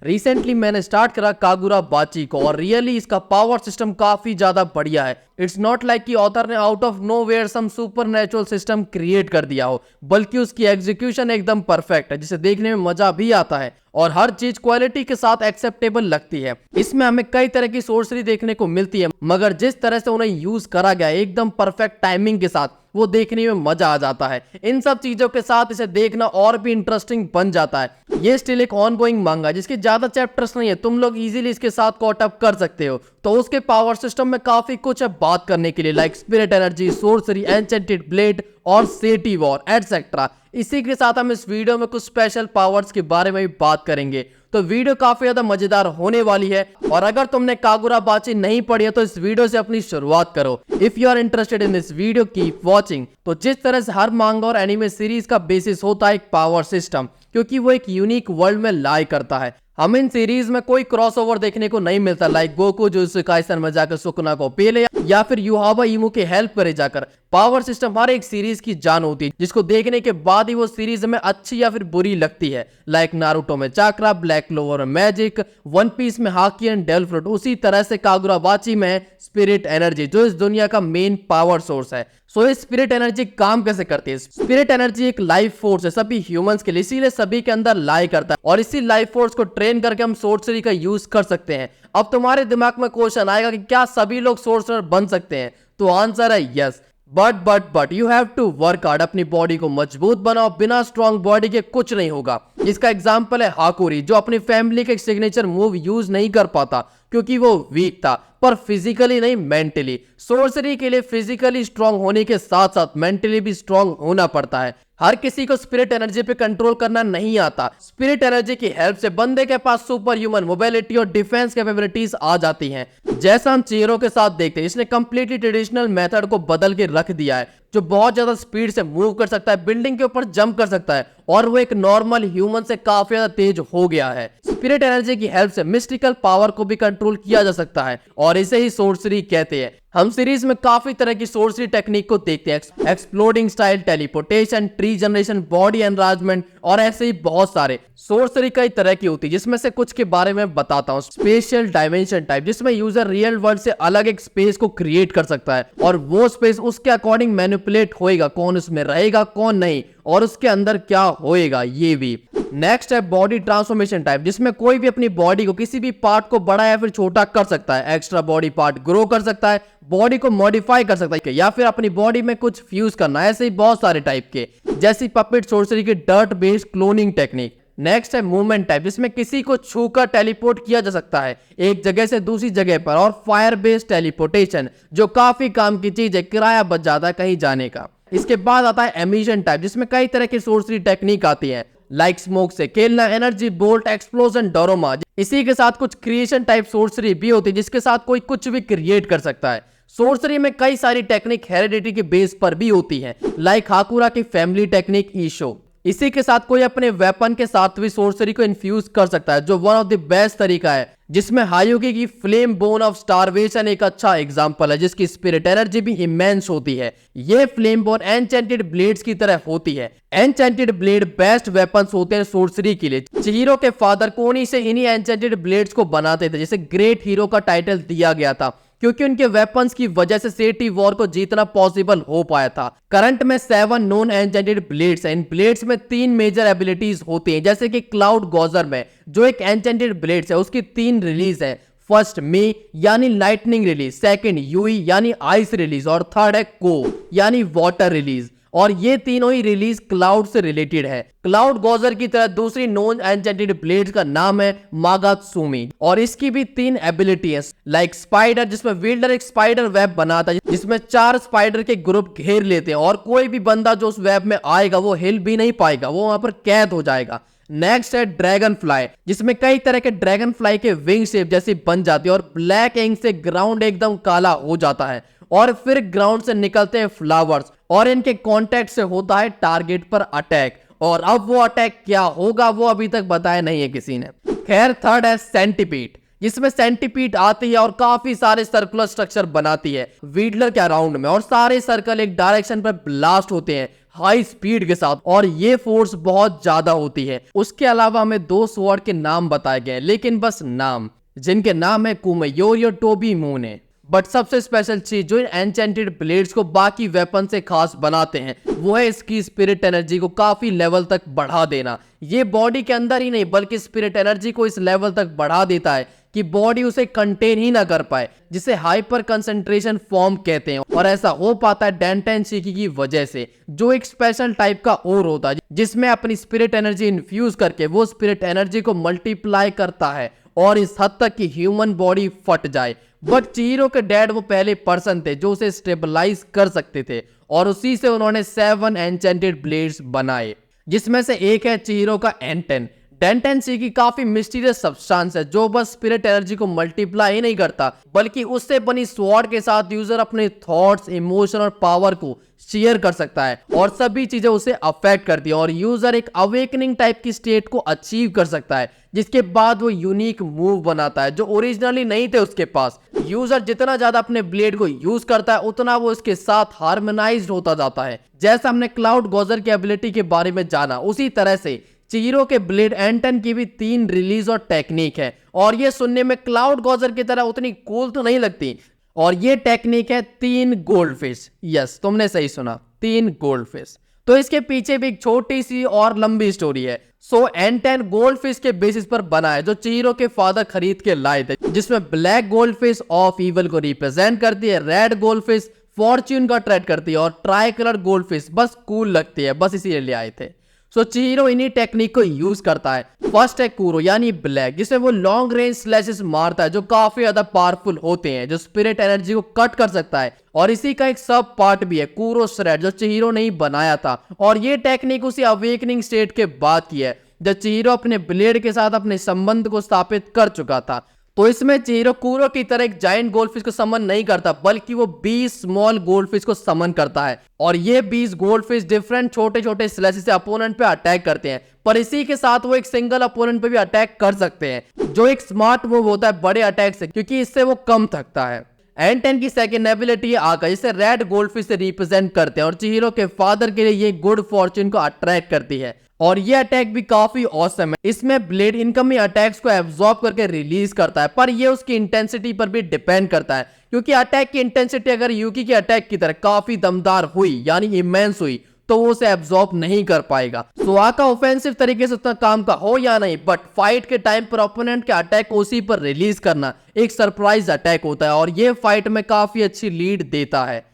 Recently मैंने start करा Kagura बाची को और रियली इसका पावर सिस्टम काफी ज्यादा बढ़िया है। इट्स नॉट लाइक कि ऑथर ने out of nowhere some supernatural system create कर दिया हो, बल्कि उसकी एग्जीक्यूशन एकदम परफेक्ट है, जिसे देखने में मजा भी आता है और हर चीज क्वालिटी के साथ एक्सेप्टेबल लगती है। इसमें हमें कई तरह की सोर्सरी देखने को मिलती है, मगर जिस तरह से उन्हें यूज करा गया है एकदम परफेक्ट टाइमिंग के साथ, वो देखने में मजा आ जाता है। इन सब चीजों के साथ इसे देखना और भी इंटरेस्टिंग बन जाता है। ये स्टिल एक ऑनगोइंग मांगा जिसके ज्यादा चैप्टर्स नहीं है, तुम लोग इजीली इसके साथ कॉट अप कर सकते हो। तो उसके पावर सिस्टम में काफी कुछ है बात करने के लिए, like spirit energy, sorcery, enchanted blade और सेटी वॉर एटसेट्रा। इसी के साथ हम इस वीडियो में कुछ स्पेशल पावर्स के बारे में भी बात करेंगे। तो वीडियो काफी ज्यादा मजेदार होने वाली है और अगर तुमने कागुरा बाची नहीं पढ़ी है तो इस वीडियो से अपनी शुरुआत करो। If you are interested in this video keep watching. तो जिस तरह से हर मांगा और एनिमे सीरीज का बेसिस होता है एक पावर सिस्टम, क्योंकि वो एक यूनिक वर्ल्ड में लाई करता है। हम इन सीरीज में कोई क्रॉसओवर देखने को नहीं मिलता, लाइक गोकू जुजुत्सु काइसन में जाकर सुकुना को पेले या फिर युहावा इमू के हेल्प करे जाकर। पावर सिस्टम हर एक सीरीज की जान होती है, जिसको देखने के बाद ही वो सीरीज में अच्छी या फिर बुरी लगती है। लाइक नारुतो में चाक्रा, ब्लैक क्लोवर में मैजिक, वन पीस में हाकी एंड डेल फ्रूट, उसी तरह से कागुरा बाची में स्पिरिट एनर्जी, जो इस दुनिया का मेन पावर सोर्स है। सो इस स्पिरिट एनर्जी काम कैसे करती है? स्पिरिट एनर्जी एक लाइफ फोर्स है सभी ह्यूमंस के लिए, इसीलिए सभी के अंदर लाई करता है और इसी लाइफ फोर्स को ट्रेन करके हम सोर्सरी का यूज कर सकते हैं। अब तुम्हारे दिमाग में क्वेश्चन आएगा कि क्या सभी लोग सोर्सर बन सकते हैं? तो आंसर है yes, but you have to work hard. अपनी बॉडी को मजबूत बनाओ, बिना स्ट्रॉन्ग बॉडी के कुछ नहीं होगा। इसका एग्जांपल है हाकुरी, जो अपनी फैमिली के सिग्नेचर मूव यूज नहीं कर पाता क्योंकि वो वीक था, पर फिजिकली नहीं मेंटली। सोर्सरी के लिए फिजिकली स्ट्रांग होने के साथ साथ मेंटली भी स्ट्रांग होना पड़ता है। हर किसी को स्पिरिट एनर्जी पे कंट्रोल करना नहीं आता। स्पिरिट एनर्जी की हेल्प से बंदे के पास सुपर ह्यूमन मोबिलिटी और डिफेंस कैपेबिलिटीज आ जाती हैं, जैसा हम चीरों के साथ देखते हैं। इसने कंप्लीटली ट्रेडिशनल मेथड को बदल के रख दिया है, जो बहुत ज्यादा स्पीड से मूव कर सकता है, बिल्डिंग के ऊपर जंप कर सकता है और वो एक नॉर्मल ह्यूमन से काफी ज्यादा तेज हो गया है। स्पिरिट एनर्जी की हेल्प से मिस्टिकल पावर को भी कंट्रोल किया जा सकता है और इसे ही सोर्सरी कहते हैं। हम सीरीज में काफी तरह की सोर्सरी टेक्निक को देखते हैं, exploding style, teleportation, tree generation, body enlargement और ऐसे ही बहुत सारे। सोर्सरी कई तरह की होती है, जिसमें से कुछ के बारे में बताता हूँ। स्पेशियल डायमेंशन टाइप, जिसमें यूजर रियल वर्ल्ड से अलग एक स्पेस को क्रिएट कर सकता है और वो स्पेस उसके अकॉर्डिंग मैनिपुलेट होएगा, कौन उसमें रहेगा कौन नहीं और उसके अंदर क्या होएगा ये भी। नेक्स्ट है बॉडी ट्रांसफॉर्मेशन टाइप, जिसमें कोई भी अपनी बॉडी को किसी भी पार्ट को बड़ा या फिर छोटा कर सकता है। एक्स्ट्रा बॉडी पार्ट ग्रो कर सकता है, बॉडी को मॉडिफाई कर सकता है या फिर अपनी बॉडी में कुछ फ्यूज करना, ऐसे ही बहुत सारे टाइप के, जैसी पपेट सोर्सरी की dirt based cloning technique. Next है मूवमेंट टाइप, जिसमें किसी को छूकर टेलीपोर्ट किया जा सकता है एक जगह से दूसरी जगह पर, और फायर बेस्ड टेलीपोर्टेशन, जो काफी काम की चीज है, किराया बच जाता है कहीं जाने का। इसके बाद आता है एमिशन टाइप, जिसमें कई तरह की सोर्सरी टेक्निक आती है, लाइक स्मोक से खेलना, एनर्जी बोल्ट, एक्सप्लोजन, डोरोमा। इसी के साथ कुछ क्रिएशन टाइप सोर्सरी भी होती है, जिसके साथ कोई कुछ भी क्रिएट कर सकता है। सोर्सरी में कई सारी टेक्निक हेरिडिटी के बेस पर भी होती है, लाइक हाकुरा की फैमिली टेक्निक ईशो। इसी के साथ कोई अपने वेपन के साथ भी सोर्सरी को इन्फ्यूज कर सकता है, जो वन ऑफ द बेस्ट तरीका है, जिसमें हायुगी की फ्लेम बोन ऑफ स्टारवेशन एक अच्छा एग्जांपल है, जिसकी स्पिरिट एनर्जी भी इमेंस होती है। ये फ्लेम बोन एन्चेंटेड ब्लेड्स की तरह होती है। एन्चेंटेड ब्लेड बेस्ट वेपन्स होते हैं सोर्सरी के लिए। चिहिरो के फादर कोनी से इन्हीं एन्चेंटेड ब्लेड्स को बनाते थे, जिसे ग्रेट हीरो का टाइटल दिया गया था, क्योंकि उनके वेपन्स की वजह से सेटी वॉर को जीतना पॉसिबल हो पाया था। करंट में 7 नॉन एन्चेंटेड ब्लेड्स हैं। इन ब्लेड्स में 3 मेजर एबिलिटीज होती हैं, जैसे कि क्लाउड गॉजर में जो एक एन्चेंटेड ब्लेड्स है, उसकी 3 रिलीज है। फर्स्ट मे यानी लाइटनिंग रिलीज, सेकंड यूई यानी आइस रिलीज और थर्ड है को यानी वाटर रिलीज। और ये तीनों ही रिलीज क्लाउड से रिलेटेड है। क्लाउड गॉजर की तरह दूसरी नॉन एन्चेंटेड ब्लेड्स का नाम है मागात्सुमी और इसकी भी 3 एबिलिटी है, लाइक स्पाइडर, जिसमें विल्डर एक स्पाइडर वेब बनाता है, जिसमें 4 स्पाइडर के ग्रुप घेर लेते हैं और कोई भी बंदा जो उस वेब में आएगा वो हिल भी नहीं पाएगा, वो वहां पर कैद हो जाएगा। नेक्स्ट है ड्रैगन फ्लाई, जिसमें कई तरह के ड्रैगन फ्लाई के विंग शेप जैसी बन जाती है और ब्लैक इंक से ग्राउंड एकदम काला हो जाता है और फिर ग्राउंड से निकलते हैं फ्लावर्स और इनके कांटेक्ट से होता है टारगेट पर अटैक। और अब वो अटैक क्या होगा वो अभी तक बताया नहीं है किसी ने। खैर थर्ड है सेंटीपीड, जिसमें सेंटीपीड आती है और काफी सारे सर्कुलर स्ट्रक्चर बनाती है व्हीडलर के अराउंड में और सारे सर्कल एक डायरेक्शन पर ब्लास्ट होते हैं। हाई स्पीड के साथ, और ये फोर्स बहुत ज्यादा होती है। उसके अलावा हमें 2 स्वॉर्ड के नाम बताए गए, लेकिन बस नाम, जिनके नाम है कुमेयोरी और टोबी मूने। बट सबसे स्पेशल चीज जो इन एन्चेंटेड ब्लेड्स को बाकी वेपन से खास बनाते हैं वो है इसकी स्पिरिट एनर्जी को काफी लेवल तक बढ़ा देना। ये बॉडी के अंदर ही नहीं बल्कि स्पिरिट एनर्जी को इस लेवल तक बढ़ा देता है कि बॉडी उसे कंटेन ही ना कर पाए, जिसे हाइपर कंसंट्रेशन फॉर्म कहते हैं। और ऐसा हो पाता है डेंटेन शिकी की वजह से, जो एक स्पेशल टाइप का ओर होता है जिसमें अपनी स्पिरिट एनर्जी इन्फ्यूज करके वो स्पिरिट एनर्जी को मल्टीप्लाई करता है और इस हद तक कि ह्यूमन बॉडी फट जाए। बट चिहिरो के डैड वो पहले पर्सन थे जो उसे स्टेबलाइज कर सकते थे, और उसी से उन्होंने 7 एन्चेंटेड ब्लेड्स बनाए, जिसमें से एक है चिहिरो का एंटेन। डेंटेन शिकी काफी मिस्टीरियस सब्सटेंस है जो बस स्पिरिट एनर्जी को मल्टीप्लाई ही नहीं करता बल्कि उससे बनी स्वॉर्ड के साथ यूजर अपने थॉट्स, इमोशन और पावर को शेयर कर सकता है, और सभी चीजें उसे अफेक्ट करती है, और यूजर एक अवेकनिंग टाइप की स्टेट को अचीव कर सकता है, जिसके बाद वो यूनिक मूव बनाता है जो ओरिजिनली नहीं थे उसके पास। यूजर जितना ज्यादा अपने ब्लेड को यूज करता है उतना वो इसके साथ हार्मोनाइज्ड होता जाता है। जैसा हमने क्लाउड गॉजर की एबिलिटी के बारे में जाना, उसी तरह से चिहिरो के ब्लेड एंटन की भी 3 रिलीज और टेक्निक है, और ये सुनने में क्लाउड गॉजर की तरह उतनी कूल तो नहीं लगती। और ये टेक्निक है 3 गोल्डफिश। यस, तुमने सही सुना, 3 गोल्डफिश। तो इसके पीछे भी एक छोटी सी और लंबी स्टोरी है। सो एंटन गोल्डफिश के बेसिस पर बना है जो चिहिरो के फादर खरीद के लाए थे, जिसमें ब्लैक गोल्डफिश ऑफ इवल को रिप्रेजेंट करती है, रेड गोल्डफिश फॉर्च्यून का ट्रेड करती है, और ट्राई कलर गोल्डफिश बस कूल लगती है, बस इसीलिए ले आए थे। सो चिहिरो इन्हीं टेक्निक को यूज करता है। फर्स्ट है कुरो यानी ब्लैक, जिसमें वो लॉन्ग रेंज स्लैशेस मारता है जो काफी ज्यादा पावरफुल होते हैं, जो स्पिरिट एनर्जी को कट कर सकता है। और इसी का एक सब पार्ट भी है कुरो श्रेड, जो चिहिरो ने ही बनाया था, और ये टेक्निक उसी अवेकनिंग स्टेट के बाद की है जब चिहिरो अपने ब्लेड के साथ अपने संबंध को स्थापित कर चुका था। तो इसमें चिहिरो कुरो की तरह एक जायंट गोल्डफिश को समन नहीं करता बल्कि वो 20 स्मॉल गोल्डफिश को समन करता है, और ये 20 गोल्डफिश डिफरेंट छोटे छोटे स्लैशेस से अपोनेंट पे अटैक करते हैं। पर इसी के साथ वो एक सिंगल अपोनेंट पे भी अटैक कर सकते हैं, जो एक स्मार्ट मूव होता है बड़े अटैक से, क्योंकि इससे वो कम थकता है। एंटन की सेकंड एबिलिटी आका, जिसे रेड गोल्डफिश से रिप्रेजेंट करते हैं, और चिहिरो के फादर के लिए ये गुड फॉर्च्यून को अट्रैक्ट करती है। और ये अटैक भी काफी ऑसम है। इसमें ब्लेड इनकमिंग अटैक्स को एब्जॉर्ब करके रिलीज करता है, पर ये उसकी इंटेंसिटी पर भी डिपेंड करता है, क्योंकि अटैक की इंटेंसिटी अगर यूकी के अटैक की तरह काफी दमदार हुई यानी इमेंस हुई तो वो उसे एब्जॉर्ब नहीं कर पाएगा। सो आका ऑफेंसिव तरीके से उतना काम का हो या नहीं, बट फाइट के टाइम पर ओपोनेंट के अटैक को उसी पर रिलीज करना एक सरप्राइज अटैक होता है, और ये फाइट में काफी अच्छी लीड देता है।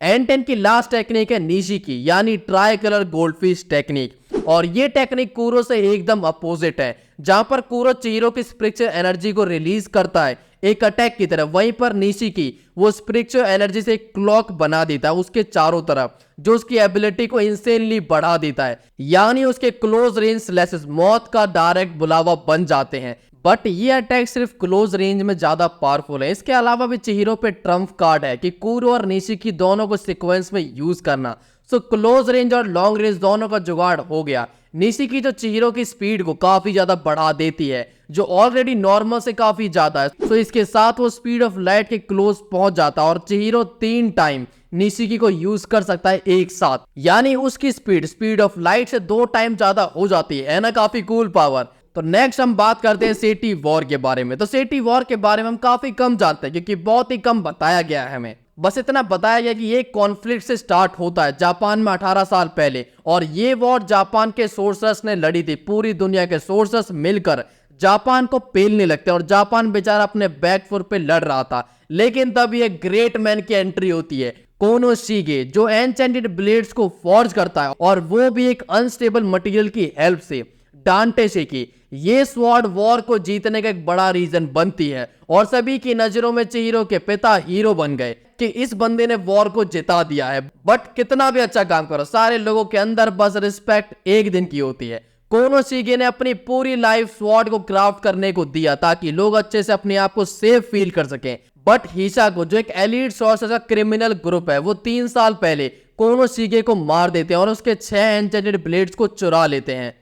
एंटन की लास्ट टेक्निक है निशिकी यानी ट्राई कलर गोल्डफिश टेक्निक, और ये टेक्निक कुरो से एकदम अपोजिट है। जहां पर कुरो चिहिरो की स्पिरिचुअल एनर्जी को रिलीज करता है एक अटैक की तरह, वहीं पर निशिकी वो स्पिरिचुअल एनर्जी से एक क्लॉक बना देता है उसके चारों तरफ, जो उसकी एबिलिटी को इंसेनली बढ़ा देता है, यानी उसके क्लोज रेंज स्लैशेस मौत का डायरेक्ट बुलावा बन जाते हैं। बट ये अटैक सिर्फ क्लोज रेंज में ज्यादा पावरफुल है। इसके अलावा भी चिहिरो पे ट्रम्प कार्ड है कि कुरो और निशिकी दोनों को सीक्वेंस में यूज करना। सो क्लोज रेंज और लॉन्ग रेंज दोनों का जुगाड़ हो गया। निशिकी जो चिहिरो की स्पीड को काफी ज्यादा बढ़ा देती है, जो ऑलरेडी नॉर्मल से काफी ज्यादा है। सो इसके साथ वो स्पीड ऑफ लाइट के क्लोज पहुंच जाता है, और चिहिरो 3 टाइम निशिकी को यूज कर सकता है एक साथ, यानी उसकी स्पीड ऑफ लाइट से 2 टाइम ज्यादा हो जाती है ना, काफी कूल पावर। तो नेक्स्ट हम बात करते हैं सेटी वॉर के बारे में। तो सेटी वॉर के बारे में हम काफी कम जानते हैं क्योंकि बहुत ही कम बताया गया है हमें। बस इतना बताया गया कि ये कॉन्फ्लिक्ट से स्टार्ट होता है जापान में 18 साल पहले, और ये वॉर जापान के सोर्सर्स ने लड़ी थी। पूरी दुनिया के सोर्सर्स मिलकर जापान को पेलने लगते हैं, और जापान बेचारा अपने बैकफुट पे लड़ रहा था। लेकिन तब ये ग्रेट मैन की एंट्री होती है, कोनोशिगे, जो एन्चेंटेड ब्लेड्स को फॉर्ज करता है, और वो भी एक अनस्टेबल मटेरियल की हेल्प से। डांटे शेकी ये स्वॉर्ड वॉर को जीतने का एक बड़ा रीजन बनती है, और सभी की नजरों में चिहिरो के पिता हीरो बन गए कि इस बंदे ने वॉर को जिता दिया है। बट कितना भी अच्छा काम करो, सारे लोगों के अंदर बस रिस्पेक्ट एक दिन की होती है। कोनोशिगे ने अपनी पूरी लाइफ स्वॉर्ड को क्राफ्ट करने को दिया ताकि लोग अच्छे से अपने आप को सेफ फील कर सकें। बट हिसाको, जो एक एलीट सोर्सर का क्रिमिनल ग्रुप है, वो 3 साल पहले कोनोशिगे को मार देते हैं और उसके 6 एन्चेंटेड ब्लेड्स को चुरा लेते हैं।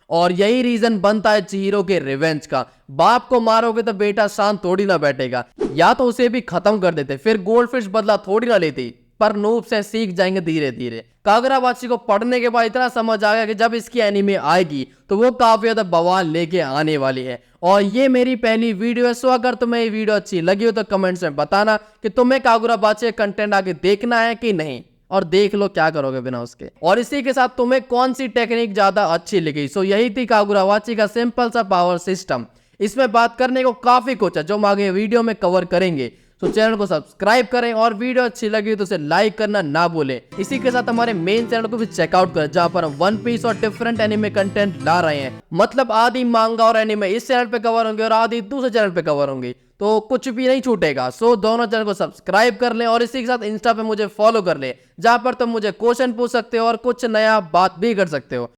और यही रीजन बनता है चिहिरो के रिवेंज का। बाप को मारोगे तो बेटा शांत थोड़ी ना बैठेगा, या तो उसे भी खत्म कर देते, फिर गोल्डफिश बदला थोड़ी ना लेती। पर नूब से सीख जाएंगे धीरे धीरे। कागुराबाची को पढ़ने के बाद इतना समझ आ गया कि जब इसकी एनीमे आएगी तो वो काफी ज्यादा बवाल लेके आने वाली है। और ये मेरी पहली वीडियो है, सो अगर तुम्हें ये वीडियो अच्छी लगी हो तो कमेंट्स में बताना कि तुम्हें कागुराबाची कंटेंट आगे देखना है कि नहीं, और देख लो क्या करोगे बिना उसके। और इसी के साथ तुम्हें कौन सी टेक्निक ज्यादा अच्छी लगी। सो यही थी कागुराबाची का सिंपल सा पावर सिस्टम। इसमें बात करने को काफी कुछ है जो हम आगे वीडियो में कवर करेंगे। तो चैनल को सब्सक्राइब करें और वीडियो अच्छी लगी तो उसे लाइक करना ना भूलें। इसी के साथ हमारे मेन चैनल को भी चेकआउट करें जहां पर हम वन पीस और डिफरेंट एनिमे कंटेंट ला रहे हैं। मतलब आधी मांगा और एनिमे इस चैनल पे कवर होंगे और आधी दूसरे चैनल पे कवर होंगी, तो कुछ भी नहीं छूटेगा। सो दोनों चैनल को सब्सक्राइब कर लें और इसी के साथ इंस्टा पे मुझे फॉलो कर लें जहां पर तुम मुझे क्वेश्चन पूछ सकते हो और कुछ नया बात भी कर सकते हो।